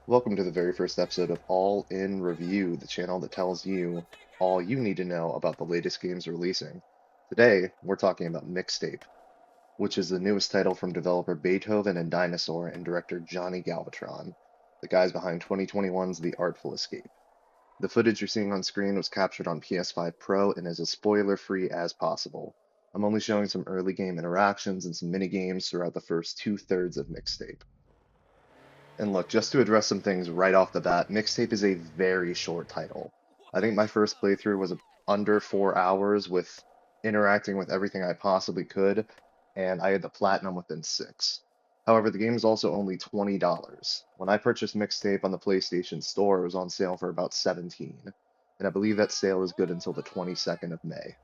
Welcome to the very first episode of All In Review, the channel that tells you all you need to know about the latest games releasing. Today, we're talking about Mixtape, which is the newest title from developer Beethoven and Dinosaur and director Johnny Galvatron, the guys behind 2021's The Artful Escape. The footage you're seeing on screen was captured on PS5 Pro and is as spoiler-free as possible. I'm only showing some early game interactions and some mini games throughout the first two-thirds of Mixtape. And look, just to address some things right off the bat, Mixtape is a very short title. I think my first playthrough was under 4 hours with interacting with everything I possibly could, and I had the platinum within six. However, the game is also only $20. When I purchased Mixtape on the PlayStation Store, it was on sale for about 17, and I believe that sale is good until the 22nd of May.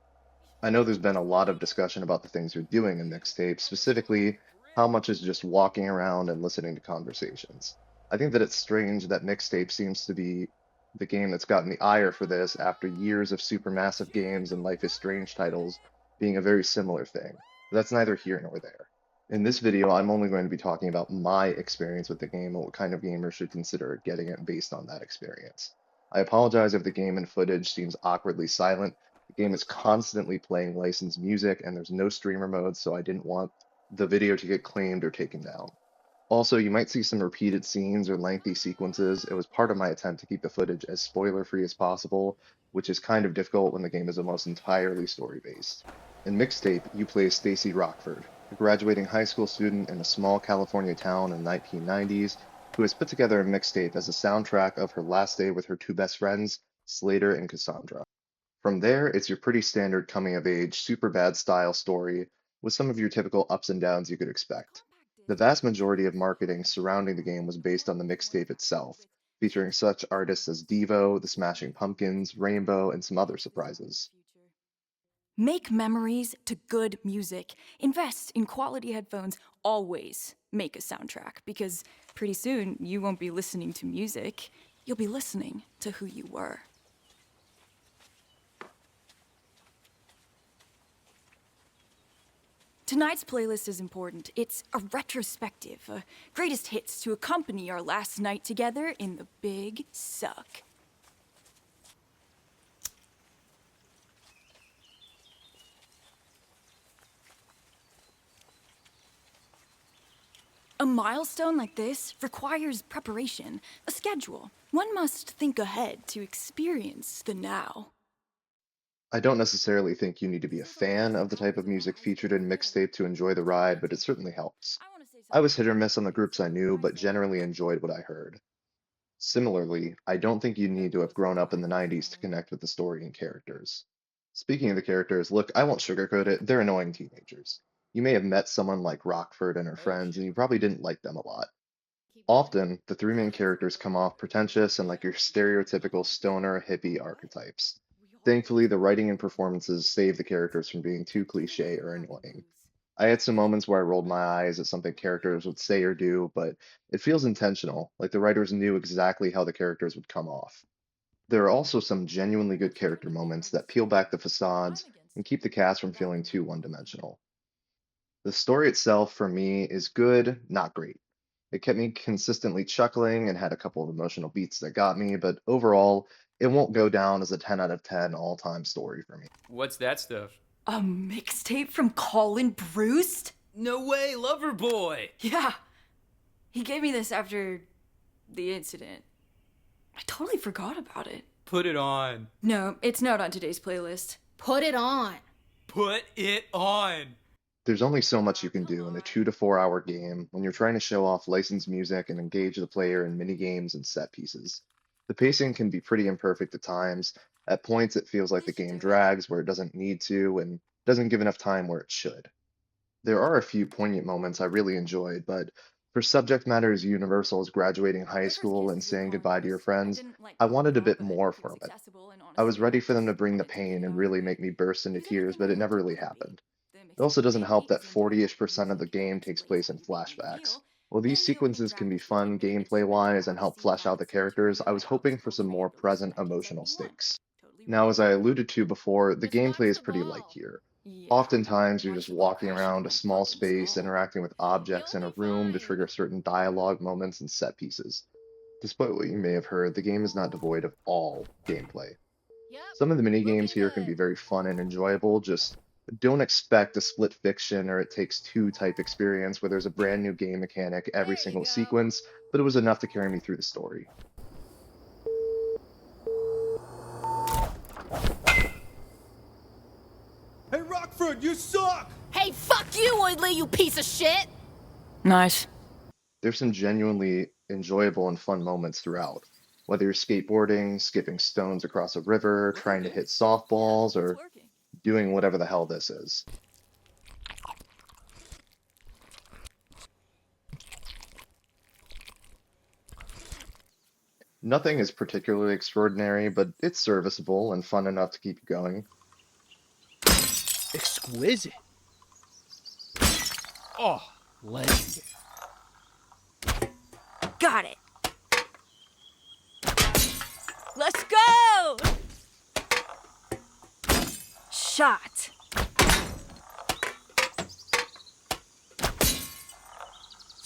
I know there's been a lot of discussion about the things you're doing in Mixtape, specifically how much is just walking around and listening to conversations. I think that it's strange that Mixtape seems to be the game that's gotten the ire for this after years of supermassive games and Life is Strange titles being a very similar thing. But that's neither here nor there. In this video, I'm only going to be talking about my experience with the game and what kind of gamer should consider getting it based on that experience. I apologize if the game and footage seems awkwardly silent. The game is constantly playing licensed music and there's no streamer mode, so I didn't want the video to get claimed or taken down. Also, you might see some repeated scenes or lengthy sequences. It was part of my attempt to keep the footage as spoiler-free as possible, which is kind of difficult when the game is almost entirely story-based. In Mixtape, you play Stacy Rockford, a graduating high school student in a small California town in the 1990s who has put together a mixtape as a soundtrack of her last day with her two best friends, Slater and Cassandra. From there, it's your pretty standard coming of age, super bad style story with some of your typical ups and downs you could expect. The vast majority of marketing surrounding the game was based on the mixtape itself, featuring such artists as Devo, the Smashing Pumpkins, Rainbow, and some other surprises. Make memories to good music. Invest in quality headphones. Always make a soundtrack because pretty soon you won't be listening to music. You'll be listening to who you were. Tonight's playlist is important. It's a retrospective, greatest hits to accompany our last night together in the Big Suck. A milestone like this requires preparation, a schedule. One must think ahead to experience the now. I don't necessarily think you need to be a fan of the type of music featured in Mixtape to enjoy the ride, but it certainly helps. I was hit or miss on the groups I knew, but generally enjoyed what I heard. Similarly, I don't think you need to have grown up in the 90s to connect with the story and characters. Speaking of the characters, look, I won't sugarcoat it, they're annoying teenagers. You may have met someone like Rockford and her friends, and you probably didn't like them a lot. Often, the three main characters come off pretentious and like your stereotypical stoner hippie archetypes. Thankfully, the writing and performances save the characters from being too cliche or annoying. I had some moments where I rolled my eyes at something characters would say or do, but it feels intentional, like the writers knew exactly how the characters would come off. There are also some genuinely good character moments that peel back the facades and keep the cast from feeling too one-dimensional. The story itself, for me, is good, not great. It kept me consistently chuckling and had a couple of emotional beats that got me, but overall, it won't go down as a 10 out of 10 all-time story for me. What's that stuff? A mixtape from Colin Bruce? No way, lover boy! Yeah. He gave me this after the incident. I totally forgot about it. Put it on. No, it's not on today's playlist. Put it on. Put it on! There's only so much you can do in a 2 to 4 hour game when you're trying to show off licensed music and engage the player in mini games and set pieces. The pacing can be pretty imperfect at times. At points, it feels like the game drags where it doesn't need to and doesn't give enough time where it should. There are a few poignant moments I really enjoyed, but for subject matter as universal as graduating high school and saying goodbye to your friends, I wanted a bit more from it. I was ready for them to bring the pain and really make me burst into tears, but it never really happened. It also doesn't help that 40-ish% of the game takes place in flashbacks. While these sequences can be fun gameplay-wise and help flesh out the characters, I was hoping for some more present emotional stakes. Now, as I alluded to before, the gameplay is pretty light here. Oftentimes, you're just walking around a small space, interacting with objects in a room to trigger certain dialogue moments and set pieces. Despite what you may have heard, the game is not devoid of all gameplay. Yep, Some of the mini looking games here can be good. very fun and enjoyable, just don't expect a split fiction or it takes two type experience where there's a brand new game mechanic every There you single go. sequence, but it was enough to carry me through the story. Hey, Rockford, you suck! Hey, fuck you, Woodley, you piece of shit! Nice. There's some genuinely enjoyable and fun moments throughout, whether you're skateboarding, skipping stones across a river, Looking trying to good. hit Yeah, softballs, it's or working. doing whatever the hell this is. Nothing is particularly extraordinary, but it's serviceable and fun enough to keep you going. Exquisite. Oh, legendary. Got it. Let's go! Shot.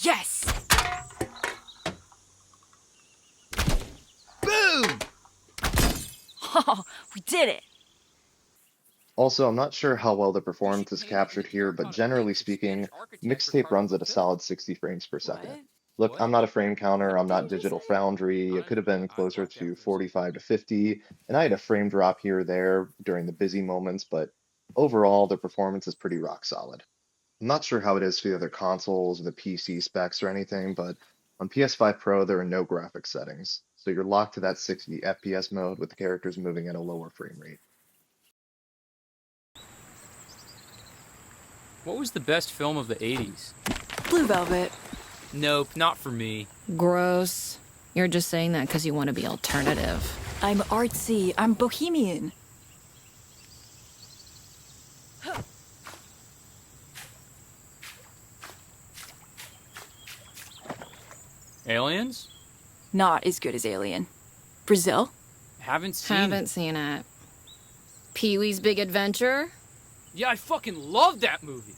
Yes! Boom! Oh, we did it. Also, I'm not sure how well the performance is captured here, but generally speaking, Mixtape runs at a solid 60 frames per What? second. Look, I'm not a frame counter, What I'm did not you just Digital say? Foundry. It could have been closer to 45 to 50, and I had a frame drop here or there during the busy moments, but overall, the performance is pretty rock solid. I'm not sure how it is for the other consoles or the PC specs or anything, but on PS5 Pro, there are no graphics settings, so you're locked to that 60 FPS mode with the characters moving at a lower frame rate. What was the best film of the 80s? Blue Velvet. Nope, not for me. Gross. You're just saying that because you want to be alternative. I'm artsy. I'm bohemian. Aliens? Not as good as Alien. Brazil? Haven't seen Haven't it. seen it. Pee-wee's Big Adventure? Yeah, I fucking love that movie.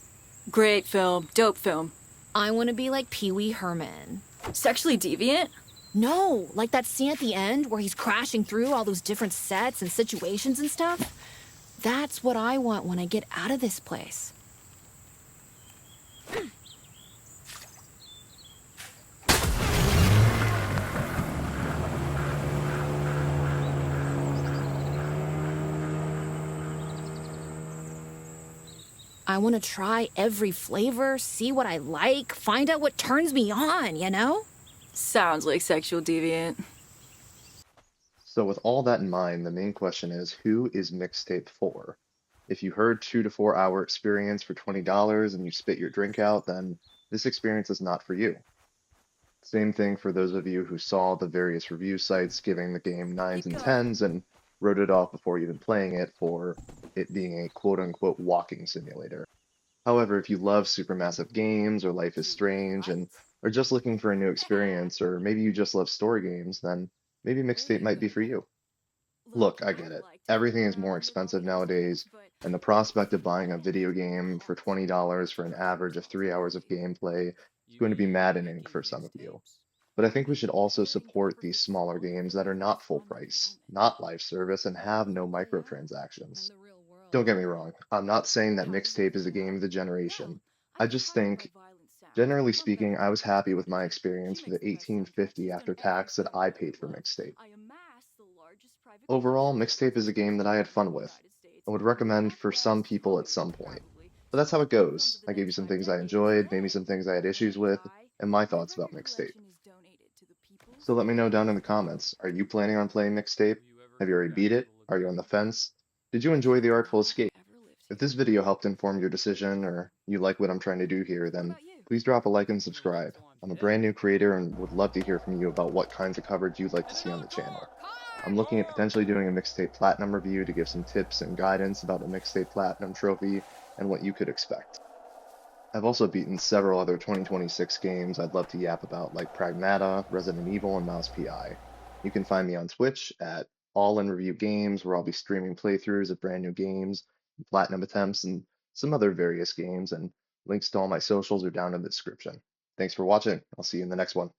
Great film. Dope film. I want to be like Pee-wee Herman. Sexually deviant? No, like that scene at the end where he's crashing through all those different sets and situations and stuff. That's what I want when I get out of this place. I want to try every flavor, see what I like, find out what turns me on, you know? Sounds like sexual deviant. So, with all that in mind, the main question is who is Mixtape for? If you heard 2 to 4 hour experience for $20 and you spit your drink out, then this experience is not for you. Same thing for those of you who saw the various review sites giving the game nines and tens and wrote it off before even playing it for it being a quote unquote walking simulator. However, if you love supermassive games or Life is Strange and are just looking for a new experience, or maybe you just love story games, then maybe Mixtape might be for you. Look, I get it. Everything is more expensive nowadays, and the prospect of buying a video game for $20 for an average of 3 hours of gameplay is going to be maddening for some of you. But I think we should also support these smaller games that are not full price, not live service, and have no microtransactions. Don't get me wrong, I'm not saying that Mixtape is a game of the generation. I just think, generally speaking, I was happy with my experience for the $18.50 after tax that I paid for Mixtape. Overall, Mixtape is a game that I had fun with and would recommend for some people at some point. But that's how it goes. I gave you some things I enjoyed, maybe some things I had issues with, and my thoughts about Mixtape. So let me know down in the comments. Are you planning on playing Mixtape? Have you already beat it? Are you on the fence? Did you enjoy the Artful Escape? If this video helped inform your decision or you like what I'm trying to do here, then please drop a like and subscribe. I'm a brand new creator and would love to hear from you about what kinds of coverage you'd like to see on the channel. I'm looking at potentially doing a Mixtape Platinum review to give some tips and guidance about the Mixtape Platinum trophy and what you could expect. I've also beaten several other 2026 games I'd love to yap about, like Pragmata, Resident Evil, and Mouse PI. You can find me on Twitch at All In Review Games, where I'll be streaming playthroughs of brand new games, platinum attempts, and some other various games, and links to all my socials are down in the description. Thanks for watching. I'll see you in the next one.